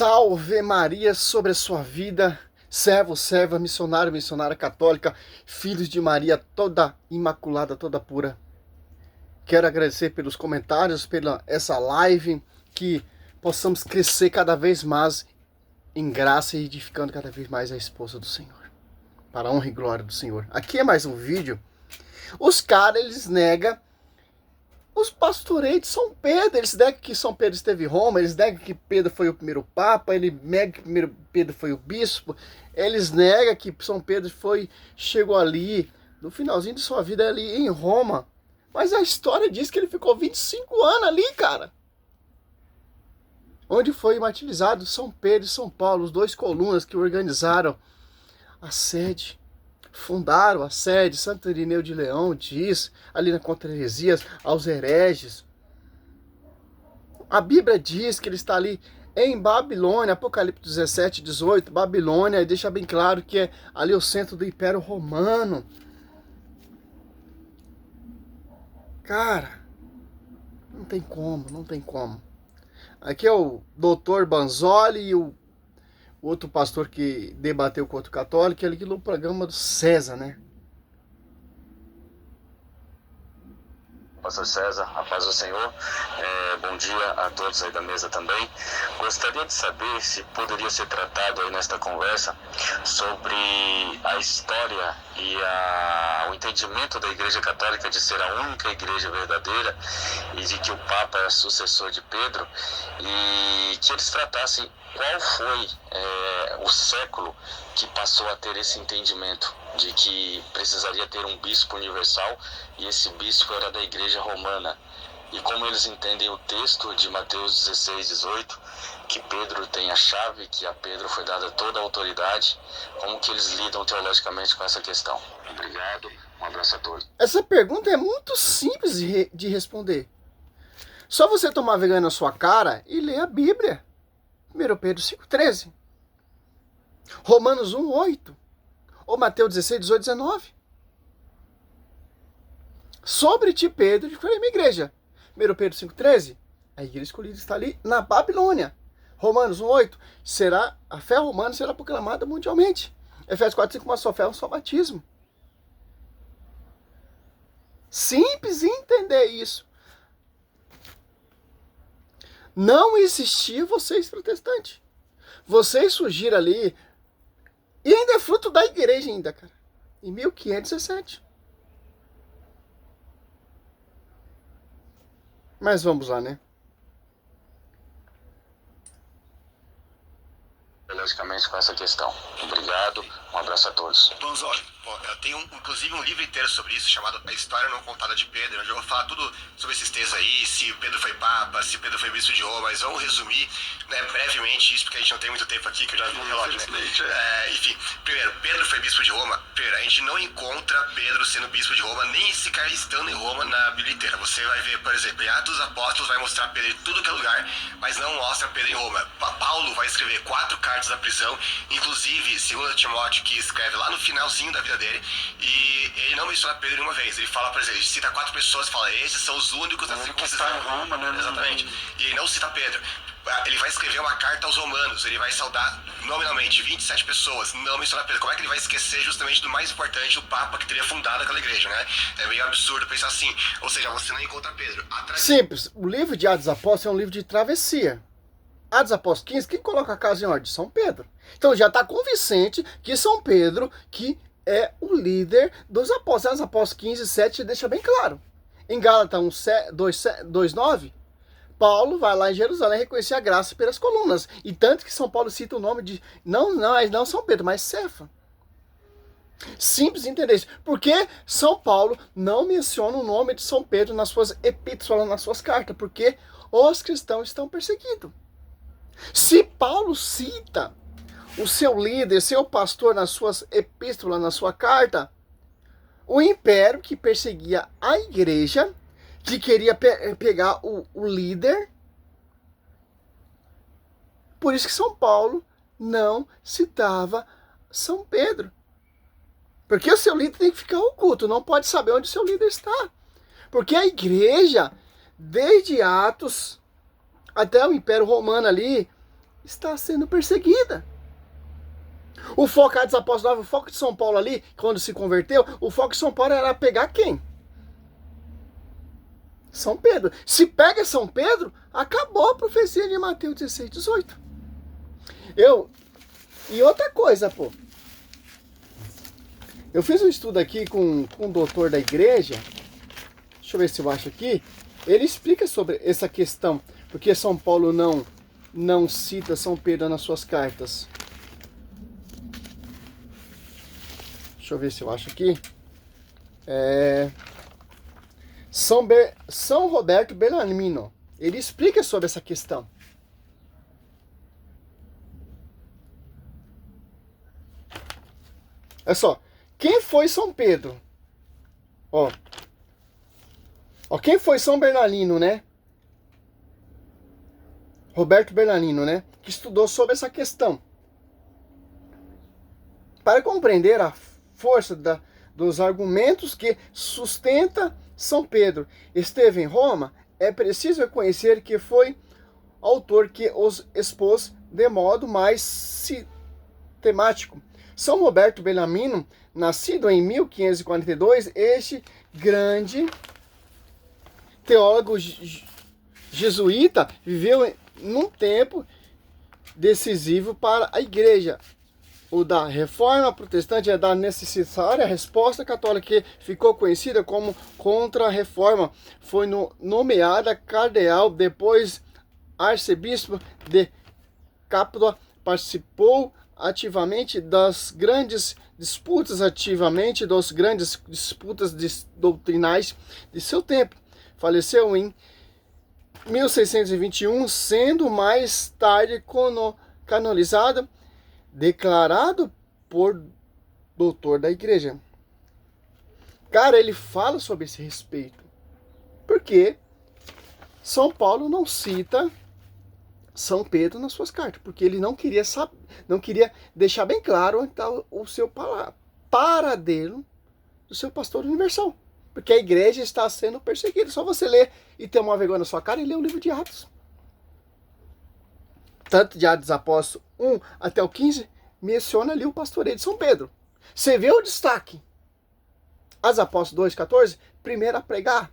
Salve Maria sobre a sua vida, servo, serva, missionário, missionária católica, filhos de Maria, toda imaculada, toda pura. Quero agradecer pelos comentários, pela essa live, que possamos crescer cada vez mais em graça e edificando cada vez mais a esposa do Senhor, para a honra e glória do Senhor. Aqui é mais um vídeo. Os caras, eles negam os pastoreios de São Pedro, eles negam que São Pedro esteve em Roma, eles negam que Pedro foi o primeiro papa, eles negam que Pedro foi o bispo, eles negam que São Pedro chegou ali, no finalzinho de sua vida ali em Roma, mas a história diz que ele ficou 25 anos ali, cara, onde foi martirizado São Pedro e São Paulo, os dois colunas que organizaram a sede. Fundaram a sede. Santo Irineu de Leão diz, ali na Contra Heresias, aos hereges. A Bíblia diz que ele está ali em Babilônia, Apocalipse 17, 18, Babilônia, e deixa bem claro que é ali o centro do Império Romano. Cara, não tem como, não tem como. Aqui é o Dr. Banzoli e o outro pastor que debateu com outro católico, ele no programa do César, né? Pastor César, a paz do Senhor. Bom dia a todos aí da mesa também. Gostaria de saber se poderia ser tratado aí nesta conversa sobre a história e o entendimento da Igreja Católica de ser a única igreja verdadeira e de que o Papa é sucessor de Pedro, e que eles tratassem qual foi o século que passou a ter esse entendimento de que precisaria ter um bispo universal, e esse bispo era da Igreja Romana, e como eles entendem o texto de Mateus 16, 18, que Pedro tem a chave, que a Pedro foi dada toda a autoridade, como que eles lidam teologicamente com essa questão. Obrigado, um abraço a todos. Essa pergunta é muito simples de responder. Só você tomar vergonha na sua cara e ler a Bíblia. 1 Pedro 5,13. Romanos 1,8. Ou Mateus 16, 18, 19. Sobre ti, Pedro, de foi a minha igreja. 1 Pedro 5,13. A igreja escolhida está ali na Babilônia. Romanos 1,8. A fé romana será proclamada mundialmente. Efésios 4,5. Uma só fé, um só batismo. Simples entender isso. Não existia vocês protestantes. Vocês surgiram ali, e ainda é fruto da igreja ainda, cara, em 1517. Mas vamos lá, né? Logicamente com essa questão. Obrigado, um abraço a todos. Donzoli, eu tenho inclusive um livro inteiro sobre isso, chamado A História Não Contada de Pedro, onde eu vou falar tudo sobre esses textos aí, se Pedro foi papa, se Pedro foi bispo de Roma, mas vamos resumir, né, brevemente isso, porque a gente não tem muito tempo aqui, que eu já vi um relógio, né? Enfim, primeiro, Pedro foi bispo de Roma. Primeiro, a gente não encontra Pedro sendo bispo de Roma, nem sequer estando em Roma na Bíblia inteira. Você vai ver, por exemplo, em Atos dos Apóstolos vai mostrar Pedro em tudo que é lugar, mas não mostra Pedro em Roma. Paulo vai escrever 4 cartas da prisão, inclusive 2 Timóteo, que escreve lá no finalzinho da vida dele, e ele não menciona Pedro nenhuma vez. Ele fala, por exemplo, ele cita 4 pessoas e fala, esses são os únicos da circuncisão. Roma, né? Exatamente. E ele não cita Pedro. Ele vai escrever uma carta aos romanos, ele vai saudar nominalmente 27 pessoas, não menciona Pedro. Como é que ele vai esquecer justamente do mais importante, o Papa que teria fundado aquela igreja, né? É meio absurdo pensar assim. Ou seja, você não encontra Pedro. Simples. O livro de Atos dos Apóstolos é um livro de travessia. Atos dos Apóstolos 15, quem coloca a casa em ordem? São Pedro. Então já está convincente que São Pedro, que é o líder dos apóstolos. Atos dos Apóstolos 15, 7 deixa bem claro. Em Gálatas 2,9, Paulo vai lá em Jerusalém reconhecer a graça pelas colunas. E tanto que São Paulo cita o nome de, não São Pedro, mas Cefa. Simples entender isso. Porque São Paulo não menciona o nome de São Pedro nas suas epístolas, nas suas cartas, porque os cristãos estão perseguidos. Se Paulo cita o seu líder, seu pastor nas suas epístolas, na sua carta, o império que perseguia a igreja, que queria pegar o líder, por isso que São Paulo não citava São Pedro. Porque o seu líder tem que ficar oculto, não pode saber onde o seu líder está. Porque a igreja, desde Atos até o Império Romano ali, está sendo perseguida. O foco, Atos Apóstolos 9, o foco de São Paulo ali, quando se converteu, o foco de São Paulo era pegar quem? São Pedro. Se pega São Pedro, acabou a profecia de Mateus 16, 18. E outra coisa, pô. Eu fiz um estudo aqui com um doutor da igreja. Deixa eu ver se eu acho aqui. Ele explica sobre essa questão. Porque São Paulo não cita São Pedro nas suas cartas. Deixa eu ver se eu acho aqui. São Roberto Bellarmino. Ele explica sobre essa questão. Olha só. Quem foi São Pedro? Ó, quem foi São Bernardino, né? Roberto Bellarmino, né? Que estudou sobre essa questão. Para compreender a força dos argumentos que sustenta São Pedro esteve em Roma, é preciso reconhecer que foi autor que os expôs de modo mais sistemático. São Roberto Bellarmino, nascido em 1542, este grande teólogo jesuíta viveu num tempo decisivo para a igreja. O da reforma protestante é da necessária resposta católica, que ficou conhecida como Contra-Reforma. Foi nomeada cardeal, depois arcebispo de Capua, participou ativamente das grandes disputas doutrinais de seu tempo. Faleceu em 1621, sendo mais tarde canonizado, declarado por doutor da igreja. Cara, ele fala sobre esse respeito. Porque São Paulo não cita São Pedro nas suas cartas, porque ele não queria deixar bem claro onde está o seu paradelo do seu pastor universal. Porque a igreja está sendo perseguida. Só você ler e ter uma vergonha na sua cara e ler o livro de Atos. Tanto de Atos Apóstolos 1 até o 15, menciona ali o pastoreio de São Pedro. Você vê o destaque. Atos Apóstolos 2,14, primeiro a pregar.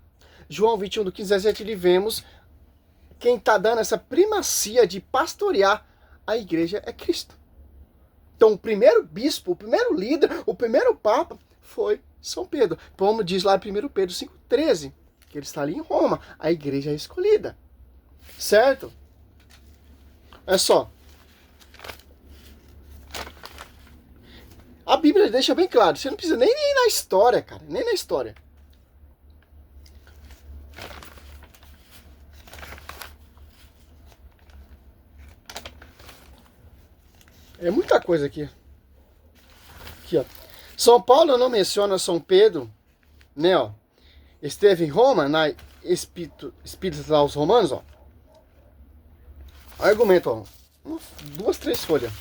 João 21, do 15 a 17, ali vemos quem está dando essa primacia de pastorear a igreja é Cristo. Então o primeiro bispo, o primeiro líder, o primeiro papa foi São Pedro. Como diz lá em 1 Pedro 5,13, que ele está ali em Roma, a igreja é escolhida. Certo? É só. A Bíblia deixa bem claro, você não precisa nem ir na história, cara, nem na história. É muita coisa aqui. Aqui, ó. São Paulo não menciona São Pedro, né, ó. Esteve em Roma, na Espírito aos Romanos, ó. Argumento, ó. 2, 3 folhas.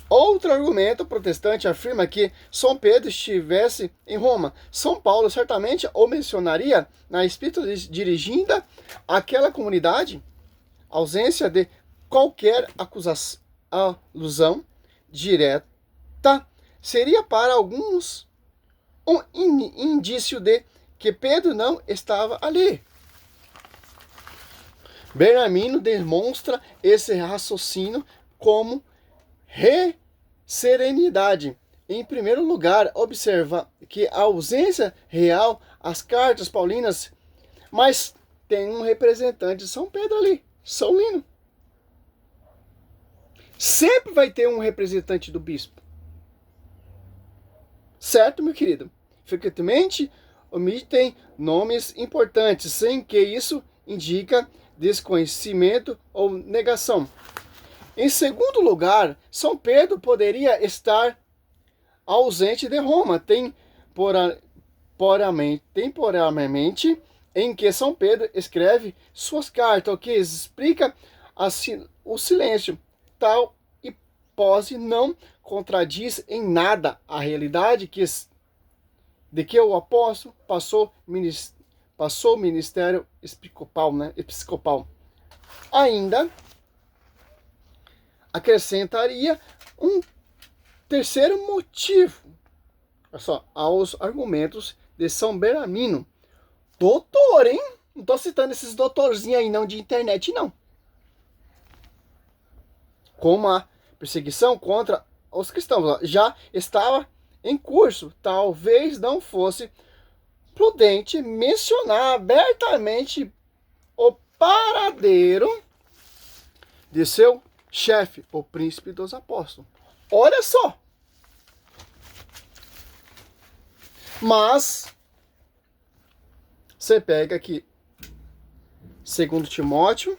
Outro argumento protestante afirma que São Pedro estivesse em Roma. São Paulo certamente o mencionaria na Espírito dirigida àquela comunidade. Ausência de qualquer alusão direta seria para alguns um indício de que Pedro não estava ali. Bellarmino demonstra esse raciocínio como serenidade. Em primeiro lugar, observa que a ausência real, as cartas paulinas, mas tem um representante de São Pedro ali, São Lino. Sempre vai ter um representante do bispo. Certo, meu querido? Frequentemente omitem nomes importantes, sem que isso indica desconhecimento ou negação. Em segundo lugar, São Pedro poderia estar ausente de Roma, temporariamente, em que São Pedro escreve suas cartas, o que explica o silêncio. Tal hipótese não contradiz em nada a realidade de que o apóstolo passou o ministério episcopal, né? Ainda acrescentaria um terceiro motivo, olha só, aos argumentos de São Bellarmino. Doutor, hein? Não tô citando esses doutorzinhos aí não de internet, não. Como a perseguição contra os cristãos já estava em curso, talvez não fosse prudente mencionar abertamente o paradeiro de seu chefe, o príncipe dos apóstolos. Olha só. Mas você pega aqui 2 Timóteo,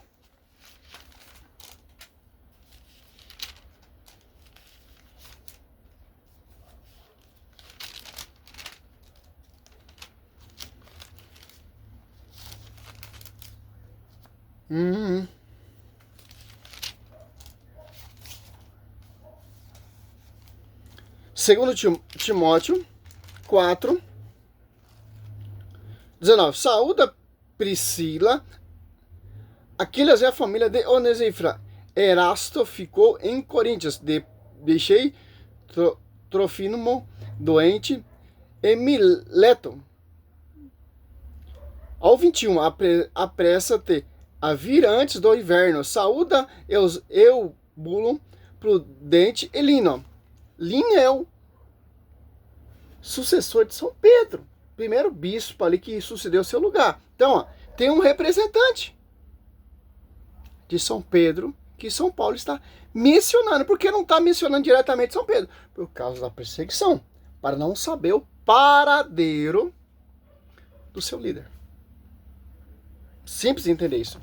Segundo Timóteo 4, 19. Saúda Priscila, Aquilas e a família de Onesífora. Erasto ficou em Coríntios. Deixei Trofimo doente e Mileto. Ao 21. Apressa-te a vir antes do inverno. Saúda Eubulo, Prudente e Lino. Lino é o sucessor de São Pedro, primeiro bispo ali que sucedeu seu lugar. Então, ó, tem um representante de São Pedro que São Paulo está mencionando. Por que não está mencionando diretamente São Pedro? Por causa da perseguição, para não saber o paradeiro do seu líder. Simples de entender isso.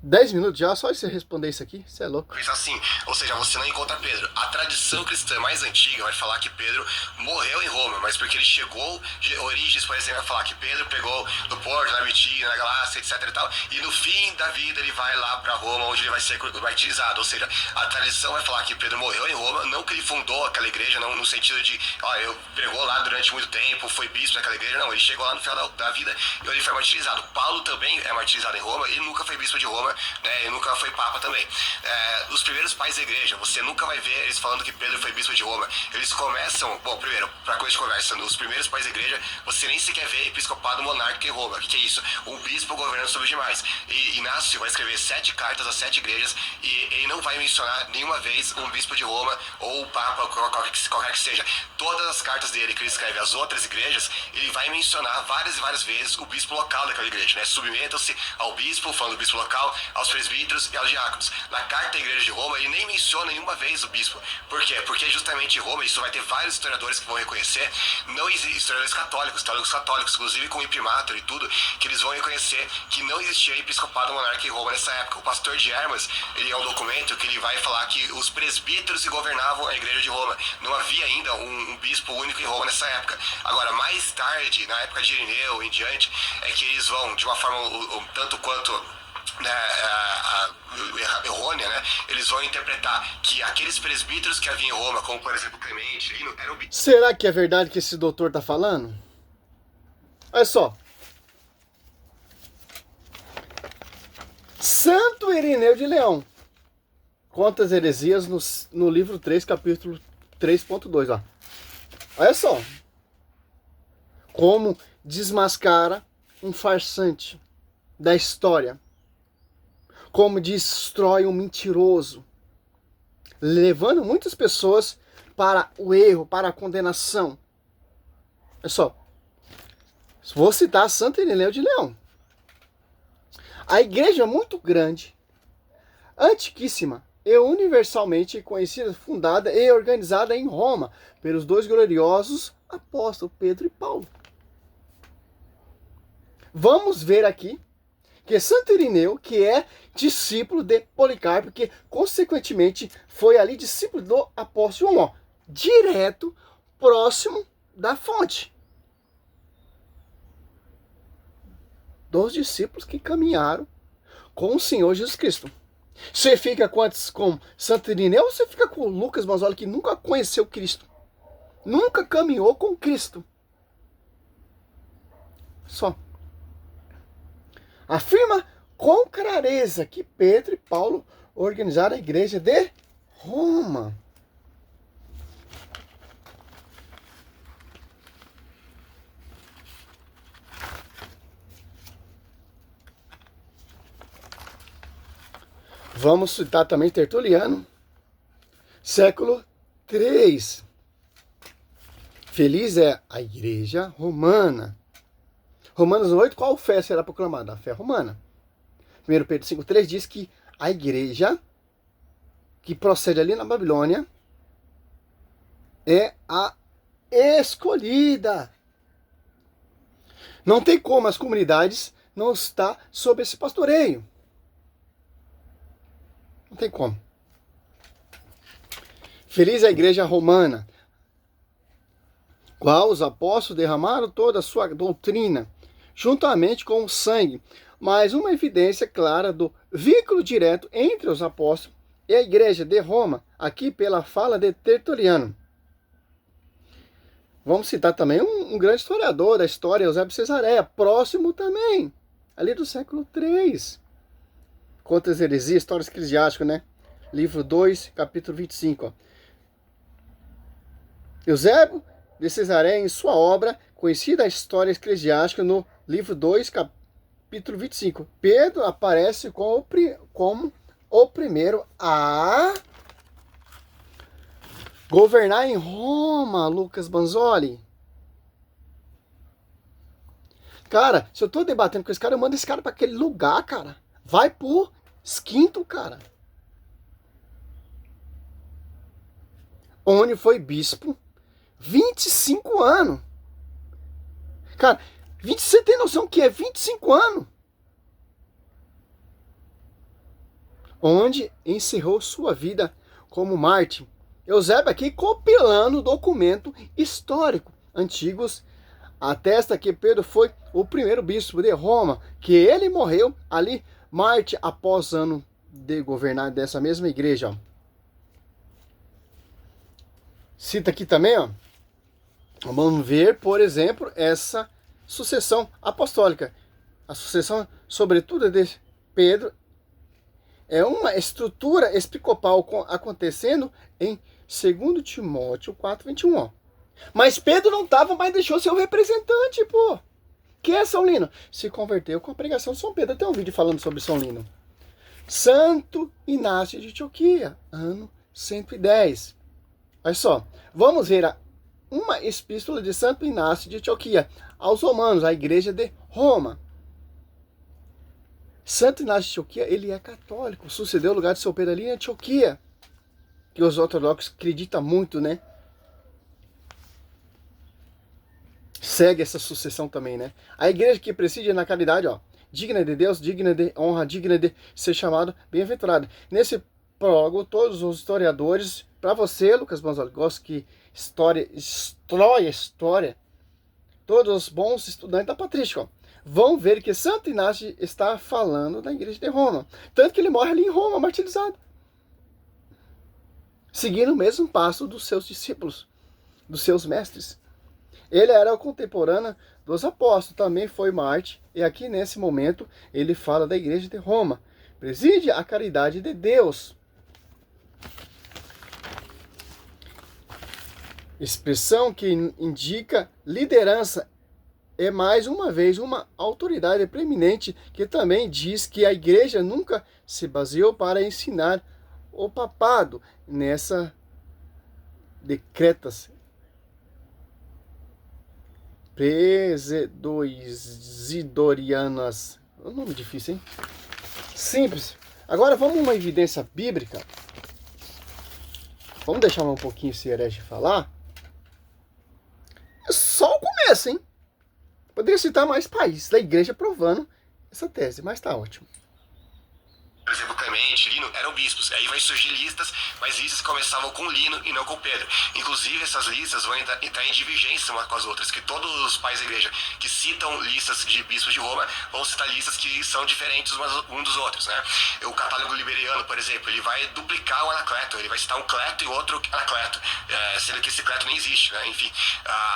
10 minutos já, só você responder isso aqui, você é louco. Pensa assim, ou seja, você não encontra Pedro. A tradição cristã mais antiga vai falar que Pedro morreu em Roma, mas porque ele chegou, Orígenes, por exemplo, vai falar que Pedro pegou no Porto, na Bitínia, na Galácia, etc e tal, e no fim da vida ele vai lá para Roma, onde ele vai ser martirizado. Ou seja, a tradição vai falar que Pedro morreu em Roma, não que ele fundou aquela igreja, não no sentido de, ele pregou lá durante muito tempo, foi bispo daquela igreja, não, ele chegou lá no final da vida e ele foi martirizado. Paulo também é martirizado em Roma, ele nunca foi bispo de Roma, né, e nunca foi papa também. Os primeiros pais da igreja, você nunca vai ver eles falando que Pedro foi bispo de Roma. Eles começam, primeiro, para coisa de conversa, nos primeiros pais da igreja, você nem sequer vê episcopado monárquico em Roma. O que é isso? Um bispo governando sobre os demais. E Inácio vai escrever 7 cartas a 7 igrejas e ele não vai mencionar nenhuma vez um bispo de Roma ou o papa, qualquer que seja. Todas as cartas dele que ele escreve às outras igrejas, ele vai mencionar várias e várias vezes o bispo local daquela igreja, né? Submetam-se ao bispo, falando do bispo local, aos presbíteros e aos diáconos. Na carta da igreja de Roma, ele nem menciona nenhuma vez o bispo. Por quê? Porque justamente em Roma, isso vai ter vários historiadores que vão reconhecer, não historiadores católicos, teólogos católicos, inclusive com o imprimatur e tudo, que eles vão reconhecer que não existia episcopado monarca em Roma nessa época. O pastor de Hermas, ele é um documento que ele vai falar que os presbíteros que governavam a igreja de Roma. Não havia ainda um bispo único em Roma nessa época. Agora, mais tarde, na época de Irineu em diante, é que eles vão, de uma forma tanto quanto errônea, né? Eles vão interpretar que aqueles presbíteros que havia em Roma, como por exemplo Clemente, eram... Será que é verdade que esse doutor tá falando? Olha só. Santo Irineu de Leão conta as heresias no livro 3, capítulo 3.2 lá. Olha só. Como desmascara um farsante da história. Como destrói um mentiroso, levando muitas pessoas para o erro, para a condenação. Olha só, vou citar Santo Irineu de Leão. A igreja muito grande, antiquíssima e universalmente conhecida, fundada e organizada em Roma pelos 2 gloriosos apóstolos, Pedro e Paulo. Vamos ver aqui que Santo Irineu, que é discípulo de Policarpo, que consequentemente foi ali discípulo do apóstolo João, direto, próximo da fonte. Dos discípulos que caminharam com o Senhor Jesus Cristo. Você fica com Santo Irineu ou você fica com Lucas Manzoli, que nunca conheceu Cristo? Nunca caminhou com Cristo. Só. afirma com clareza que Pedro e Paulo organizaram a igreja de Roma. Vamos citar também Tertuliano, século III. Feliz é a igreja romana. Romanos 8, qual fé será proclamada? A fé romana. 1 Pedro 5,3 diz que a igreja que procede ali na Babilônia é a escolhida. Não tem como as comunidades não estar sob esse pastoreio. Não tem como. Feliz é a igreja romana, qual os apóstolos derramaram toda a sua doutrina, juntamente com o sangue, mas uma evidência clara do vínculo direto entre os apóstolos e a igreja de Roma, aqui pela fala de Tertuliano. Vamos citar também um grande historiador da história, Eusébio de Cesareia, próximo também, ali do século III. Contra as heresias, histórias eclesiásticas, né? Livro 2, capítulo 25. Ó. Eusébio de Cesareia, em sua obra, conhecida a história eclesiástica, no livro 2, capítulo 25. Pedro aparece como o primeiro a governar em Roma, Lucas Banzoli. Cara, se eu tô debatendo com esse cara, eu mando esse cara para aquele lugar, cara. Vai pro Esquinto, cara. Onde foi bispo 25 anos. Cara, você tem noção que é 25 anos? Onde encerrou sua vida como mártir. Eusébio aqui compilando documento histórico antigos, atesta que Pedro foi o primeiro bispo de Roma, que ele morreu ali mártir após ano de governar dessa mesma igreja. Ó. Cita aqui também, ó. Vamos ver, por exemplo, essa sucessão apostólica. A sucessão, sobretudo, de Pedro é uma estrutura episcopal acontecendo em 2 Timóteo 4:21. Ó. Mas Pedro não estava, mas deixou ser o representante, pô. Que é São Lino? Se converteu com a pregação de São Pedro. Tem um vídeo falando sobre São Lino. Santo Inácio de Antioquia, ano 110. Olha só, vamos ver uma epístola de Santo Inácio de Antioquia aos romanos, a igreja de Roma. Santo Inácio de Antioquia, ele é católico, sucedeu o lugar de São Pedro ali em Antioquia, que os ortodoxos acreditam muito, né? Segue essa sucessão também, né? A igreja que preside na caridade, ó, digna de Deus, digna de honra, digna de ser chamado bem-aventurado. Nesse prólogo, todos os historiadores, para você, Lucas Banzoli, gosto que história, todos os bons estudantes da patrística, ó, vão ver que Santo Inácio está falando da igreja de Roma. Tanto que ele morre ali em Roma, martirizado. Seguindo o mesmo passo dos seus discípulos, dos seus mestres. Ele era o contemporâneo dos apóstolos, também foi mártir, e aqui nesse momento ele fala da igreja de Roma. Preside a caridade de Deus. Expressão que indica liderança é mais uma vez uma autoridade preeminente que também diz que a igreja nunca se baseou para ensinar o papado nessa decretas Presedorianas. É um nome difícil, hein? Simples. Agora vamos uma evidência bíblica. Vamos deixar um pouquinho esse herege falar. É só o começo, hein? Poderia citar mais países da igreja provando essa tese, mas tá ótimo. por exemplo, Clemente, Lino, eram bispos. Aí vai surgir listas, mas listas começavam com Lino e não com Pedro. Inclusive, essas listas vão entrar em divergência umas com as outras, que todos os pais da igreja que citam listas de bispos de Roma vão citar listas que são diferentes um dos outros, né? O catálogo liberiano, por exemplo, ele vai duplicar o Anacleto, ele vai citar um Cleto e outro Anacleto, sendo que esse Cleto nem existe, né? Enfim,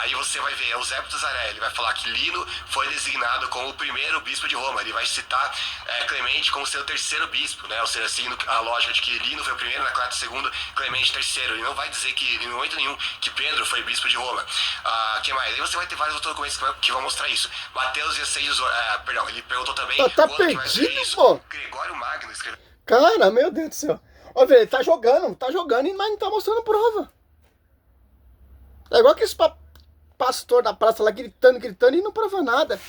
aí você vai ver Eusébio Tazaré, ele vai falar que Lino foi designado como o primeiro bispo de Roma, ele vai citar Clemente como seu terceiro bispo, né? Ou seja, seguindo a lógica de que Lino foi o primeiro, Anacleto o segundo, Clemente terceiro. Ele não vai dizer que, em momento nenhum, que Pedro foi bispo de Roma. Que mais? Aí você vai ter vários outros documentos que vão mostrar isso. Mateus 16, perdão, ele perguntou também... Tá perdido, pô! Gregório Magno escreveu... Cara, meu Deus do céu. Ó, velho, ele tá jogando, mas não tá mostrando prova. É igual aquele pastor da praça lá gritando e não prova nada.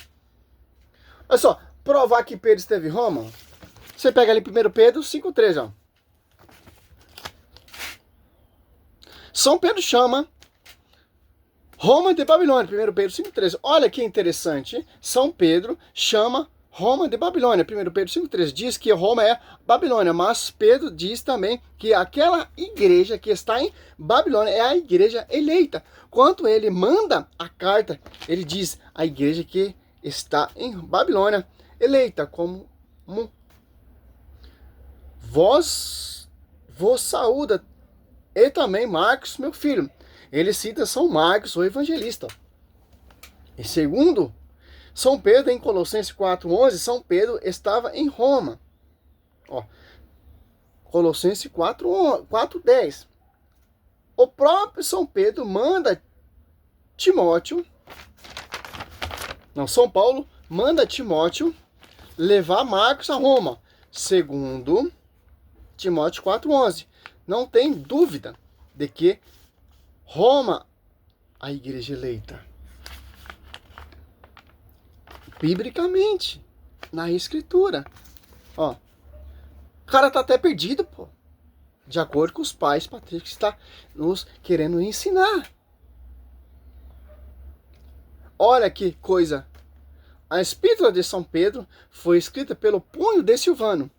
Olha só, provar que Pedro esteve em Roma, você pega ali 1 Pedro 5,13, ó. São Pedro chama Roma de Babilônia, 1 Pedro 5,13. Olha que interessante, São Pedro chama Roma de Babilônia, 1 Pedro 5,13. Diz que Roma é Babilônia, mas Pedro diz também que aquela igreja que está em Babilônia é a igreja eleita. Quando ele manda a carta, ele diz a igreja que está em Babilônia, eleita, como vos saúda. E também Marcos, meu filho. Ele cita São Marcos, o evangelista. E segundo São Pedro, em Colossenses 4,11, São Pedro estava em Roma. Ó, Colossenses 4,10. O próprio São Pedro manda São Paulo manda Timóteo levar Marcos a Roma. Segundo Timóteo 4,11. Não tem dúvida de que Roma, a igreja eleita. Biblicamente, na escritura. Ó, o cara tá até perdido, pô. De acordo com os pais, Patrícia está nos querendo ensinar. Olha que coisa. A Epístola de São Pedro foi escrita pelo punho de Silvano.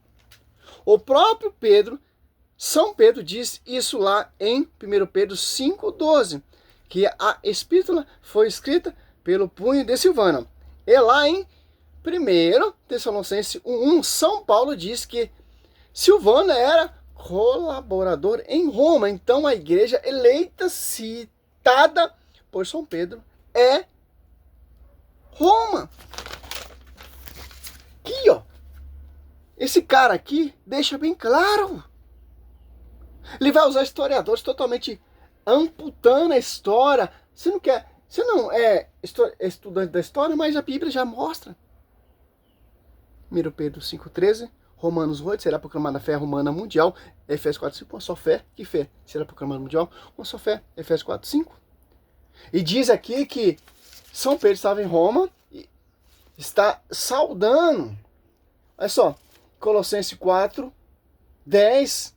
O próprio São Pedro diz isso lá em 1 Pedro 5,12, que a Epístola foi escrita pelo punho de Silvano. E lá em 1 Tessalonicenses 1,1, São Paulo diz que Silvano era colaborador em Roma. Então a igreja eleita citada por São Pedro é Roma. Aqui, ó. Esse cara aqui deixa bem claro. Ele vai usar historiadores totalmente amputando a história. Você não é estudante da história, mas a Bíblia já mostra. 1 Pedro 5,13, Romanos 8, será proclamada a fé romana mundial. Efésios 4,5, uma só fé. Que fé? Será proclamada mundial? Uma só fé. Efésios 4,5. E diz aqui que São Pedro estava em Roma e está saudando. Olha só, Colossenses 4,10.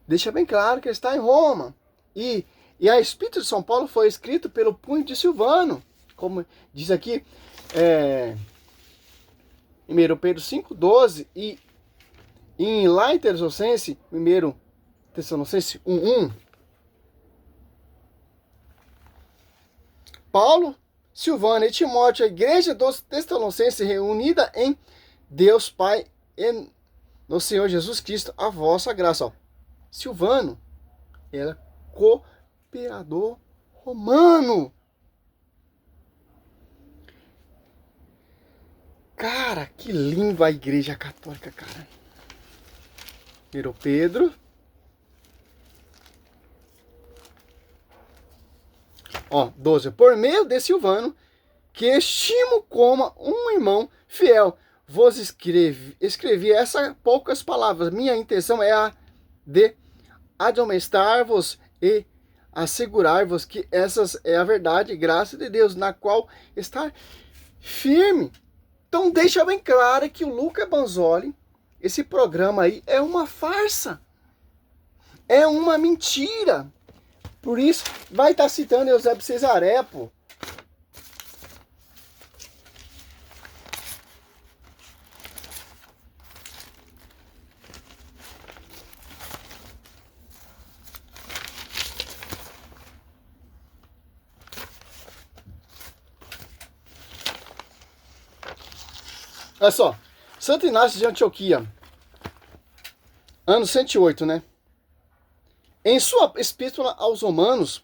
Deixa bem claro que ele está em Roma. E a Epístola de São Paulo foi escrita pelo punho de Silvano. Como diz aqui, 1 Pedro 5,12. E lá em Tessalonicenses, 1 Tessalonicenses 1,1. Paulo, Silvano e Timóteo, a igreja dos Tessalonicenses reunida em Deus Pai e no Senhor Jesus Cristo, a vossa graça. Ó. Silvano era cooperador romano. Cara, que lindo a igreja católica, cara. 1 Pedro. Ó, 12. Por meio de Silvano, que estimo como um irmão fiel, vos escrevi essas poucas palavras. Minha intenção é a de admoestar-vos e assegurar-vos que essas é a verdade e graça de Deus, na qual está firme. Então deixa bem claro que o Luca Banzoli, esse programa aí é uma farsa. É uma mentira. Por isso, vai estar citando Eusébio Cesaré, pô. Olha só, Santo Inácio de Antioquia, ano 108, né? Em sua epístola aos Romanos,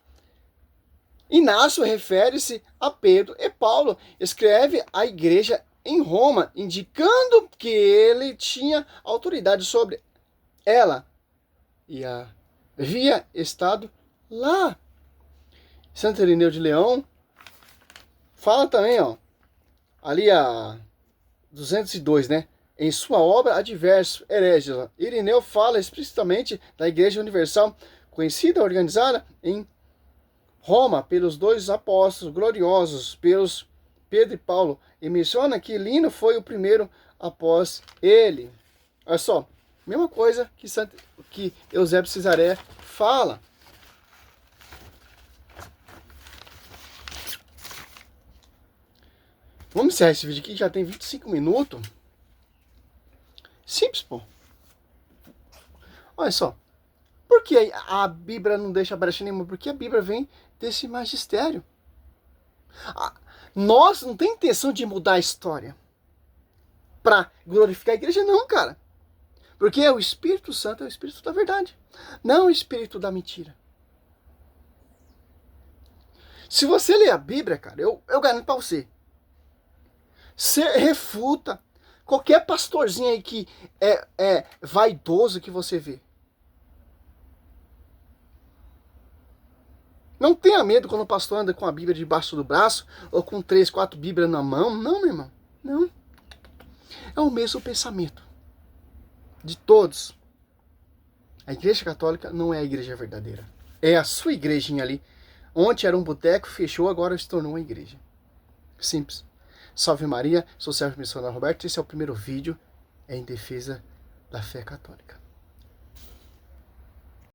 Inácio refere-se a Pedro e Paulo. Escreve à igreja em Roma, indicando que ele tinha autoridade sobre ela e havia estado lá. Santo Irineu de Leão fala também, ó, ali a 202, né? Em sua obra Adversos Hereges, Irineu fala explicitamente da Igreja Universal, conhecida e organizada em Roma pelos dois apóstolos gloriosos, pelos Pedro e Paulo, e menciona que Lino foi o primeiro após ele. Olha só, mesma coisa que Eusébio de Cesaré fala. Vamos encerrar esse vídeo aqui, já tem 25 minutos. Simples, pô. Olha só. Por que a Bíblia não deixa brecha nenhuma? Porque a Bíblia vem desse magistério. Nós não tem intenção de mudar a história para glorificar a igreja, não, cara. Porque o Espírito Santo é o Espírito da verdade, não o Espírito da mentira. Se você ler a Bíblia, cara, eu garanto para você, você refuta qualquer pastorzinho aí que é vaidoso que você vê. Não tenha medo quando o pastor anda com a Bíblia debaixo do braço ou com 3, 4 Bíblias na mão. Não, meu irmão. Não. É o mesmo pensamento de todos. A igreja católica não é a igreja verdadeira. É a sua igrejinha ali. Ontem era um boteco, fechou, agora se tornou uma igreja. Simples. Salve Maria, sou o servo missionário Roberto. Esse é o primeiro vídeo em defesa da fé católica.